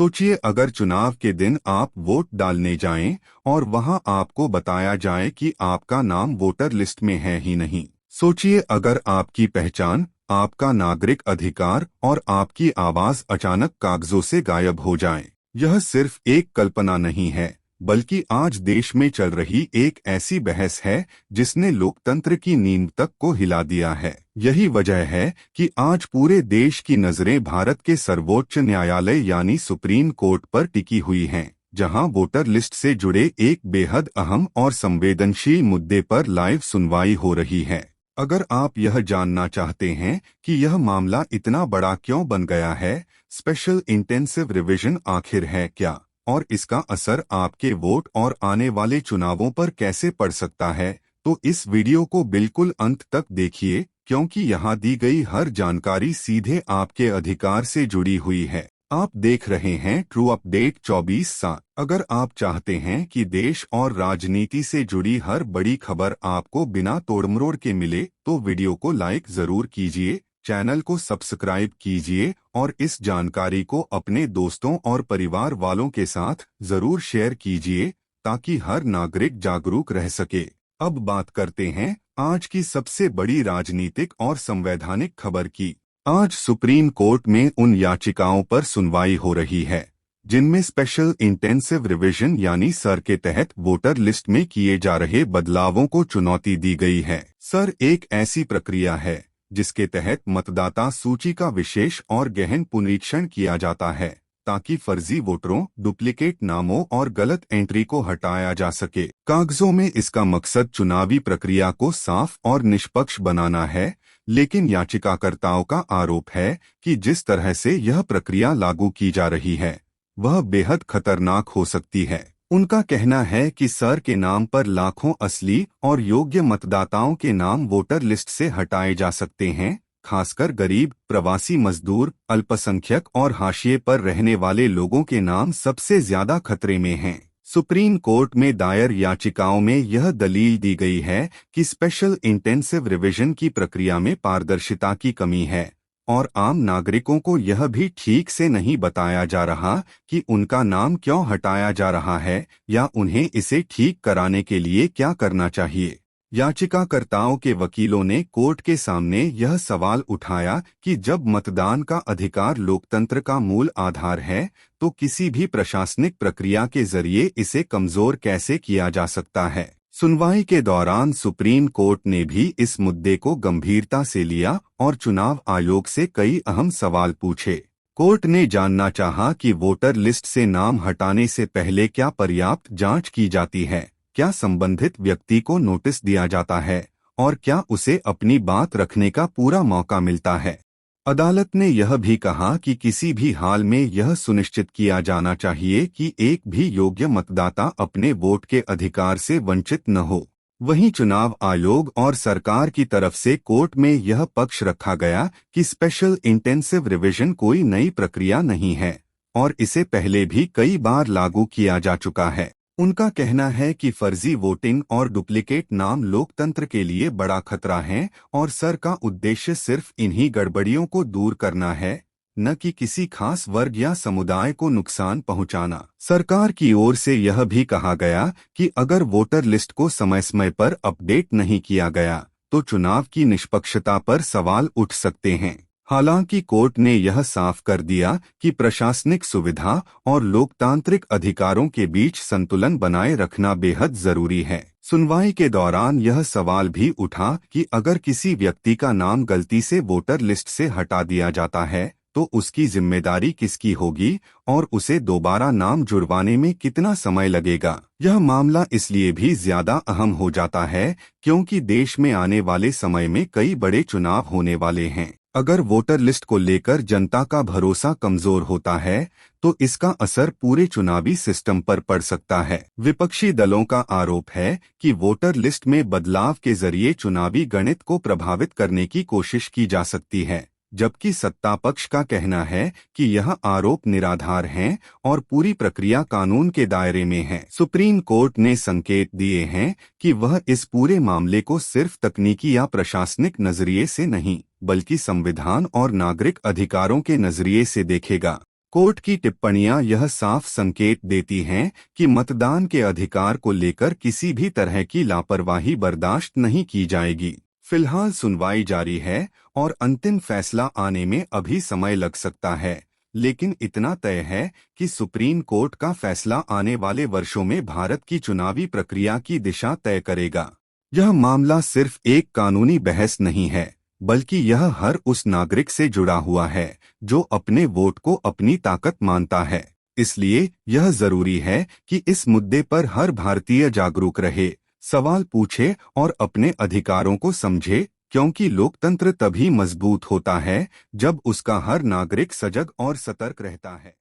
सोचिए अगर चुनाव के दिन आप वोट डालने जाएं और वहां आपको बताया जाए कि आपका नाम वोटर लिस्ट में है ही नहीं। सोचिए अगर आपकी पहचान, आपका नागरिक अधिकार और आपकी आवाज अचानक कागजों से गायब हो जाए। यह सिर्फ एक कल्पना नहीं है, बल्कि आज देश में चल रही एक ऐसी बहस है जिसने लोकतंत्र की नींव तक को हिला दिया है। यही वजह है कि आज पूरे देश की नजरें भारत के सर्वोच्च न्यायालय यानी सुप्रीम कोर्ट पर टिकी हुई हैं, जहां वोटर लिस्ट से जुड़े एक बेहद अहम और संवेदनशील मुद्दे पर लाइव सुनवाई हो रही है। अगर आप यह जानना चाहते हैं कि यह मामला इतना बड़ा क्यों बन गया है, स्पेशल इंटेंसिव रिवीजन आखिर है क्या और इसका असर आपके वोट और आने वाले चुनावों पर कैसे पड़ सकता है, तो इस वीडियो को बिल्कुल अंत तक देखिए, क्योंकि यहाँ दी गई हर जानकारी सीधे आपके अधिकार से जुड़ी हुई है। आप देख रहे हैं ट्रू अपडेट 24/7। अगर आप चाहते हैं कि देश और राजनीति से जुड़ी हर बड़ी खबर आपको बिना तोड़मरोड़ के मिले, तो वीडियो को लाइक जरूर कीजिए, चैनल को सब्सक्राइब कीजिए और इस जानकारी को अपने दोस्तों और परिवार वालों के साथ जरूर शेयर कीजिए ताकि हर नागरिक जागरूक रह सके। अब बात करते हैं आज की सबसे बड़ी राजनीतिक और संवैधानिक खबर की। आज सुप्रीम कोर्ट में उन याचिकाओं पर सुनवाई हो रही है जिनमें स्पेशल इंटेंसिव रिवीजन यानी सर के तहत वोटर लिस्ट में किए जा रहे बदलावों को चुनौती दी गई है। सर एक ऐसी प्रक्रिया है जिसके तहत मतदाता सूची का विशेष और गहन पुनरीक्षण किया जाता है ताकि फर्जी वोटरों, डुप्लीकेट नामों और गलत एंट्री को हटाया जा सके। कागजों में इसका मकसद चुनावी प्रक्रिया को साफ और निष्पक्ष बनाना है, लेकिन याचिकाकर्ताओं का आरोप है कि जिस तरह से यह प्रक्रिया लागू की जा रही है वह बेहद खतरनाक हो सकती है। उनका कहना है कि सर के नाम पर लाखों असली और योग्य मतदाताओं के नाम वोटर लिस्ट से हटाए जा सकते हैं, खासकर गरीब, प्रवासी मजदूर, अल्पसंख्यक और हाशिए पर रहने वाले लोगों के नाम सबसे ज्यादा खतरे में हैं। सुप्रीम कोर्ट में दायर याचिकाओं में यह दलील दी गई है कि स्पेशल इंटेंसिव रिवीजन की प्रक्रिया में पारदर्शिता की कमी है और आम नागरिकों को यह भी ठीक से नहीं बताया जा रहा कि उनका नाम क्यों हटाया जा रहा है या उन्हें इसे ठीक कराने के लिए क्या करना चाहिए। याचिकाकर्ताओं के वकीलों ने कोर्ट के सामने यह सवाल उठाया कि जब मतदान का अधिकार लोकतंत्र का मूल आधार है, तो किसी भी प्रशासनिक प्रक्रिया के जरिए इसे कमजोर कैसे किया जा सकता है। सुनवाई के दौरान सुप्रीम कोर्ट ने भी इस मुद्दे को गंभीरता से लिया और चुनाव आयोग से कई अहम सवाल पूछे। कोर्ट ने जानना चाहा कि वोटर लिस्ट से नाम हटाने से पहले क्या पर्याप्त जांच की जाती है, क्या संबंधित व्यक्ति को नोटिस दिया जाता है और क्या उसे अपनी बात रखने का पूरा मौका मिलता है। अदालत ने यह भी कहा कि किसी भी हाल में यह सुनिश्चित किया जाना चाहिए कि एक भी योग्य मतदाता अपने वोट के अधिकार से वंचित न हो। वहीं चुनाव आयोग और सरकार की तरफ से कोर्ट में यह पक्ष रखा गया कि स्पेशल इंटेंसिव रिवीजन कोई नई प्रक्रिया नहीं है और इसे पहले भी कई बार लागू किया जा चुका है। उनका कहना है कि फर्जी वोटिंग और डुप्लीकेट नाम लोकतंत्र के लिए बड़ा खतरा है और सर का उद्देश्य सिर्फ इन्हीं गड़बड़ियों को दूर करना है, न कि किसी खास वर्ग या समुदाय को नुकसान पहुंचाना। सरकार की ओर से यह भी कहा गया कि अगर वोटर लिस्ट को समय समय पर अपडेट नहीं किया गया तो चुनाव की निष्पक्षता पर सवाल उठ सकते हैं। हालांकि कोर्ट ने यह साफ कर दिया कि प्रशासनिक सुविधा और लोकतांत्रिक अधिकारों के बीच संतुलन बनाए रखना बेहद जरूरी है। सुनवाई के दौरान यह सवाल भी उठा कि अगर किसी व्यक्ति का नाम गलती से वोटर लिस्ट से हटा दिया जाता है तो उसकी जिम्मेदारी किसकी होगी और उसे दोबारा नाम जुड़वाने में कितना समय लगेगा। यह मामला इसलिए भी ज्यादा अहम हो जाता है क्योंकि देश में आने वाले समय में कई बड़े चुनाव होने वाले हैं। अगर वोटर लिस्ट को लेकर जनता का भरोसा कमजोर होता है तो इसका असर पूरे चुनावी सिस्टम पर पड़ सकता है। विपक्षी दलों का आरोप है कि वोटर लिस्ट में बदलाव के जरिए चुनावी गणित को प्रभावित करने की कोशिश की जा सकती है, जबकि सत्ता पक्ष का कहना है कि यह आरोप निराधार हैं और पूरी प्रक्रिया कानून के दायरे में है। सुप्रीम कोर्ट ने संकेत दिए हैं कि वह इस पूरे मामले को सिर्फ तकनीकी या प्रशासनिक नजरिए से नहीं, बल्कि संविधान और नागरिक अधिकारों के नजरिए से देखेगा। कोर्ट की टिप्पणियां यह साफ संकेत देती हैं कि मतदान के अधिकार को लेकर किसी भी तरह की लापरवाही बर्दाश्त नहीं की जाएगी। फिलहाल सुनवाई जारी है और अंतिम फैसला आने में अभी समय लग सकता है, लेकिन इतना तय है कि सुप्रीम कोर्ट का फैसला आने वाले वर्षों में भारत की चुनावी प्रक्रिया की दिशा तय करेगा। यह मामला सिर्फ एक कानूनी बहस नहीं है, बल्कि यह हर उस नागरिक से जुड़ा हुआ है जो अपने वोट को अपनी ताकत मानता है। इसलिए यह जरूरी है कि इस मुद्दे पर हर भारतीय जागरूक रहे, सवाल पूछे और अपने अधिकारों को समझे, क्योंकि लोकतंत्र तभी मजबूत होता है जब उसका हर नागरिक सजग और सतर्क रहता है।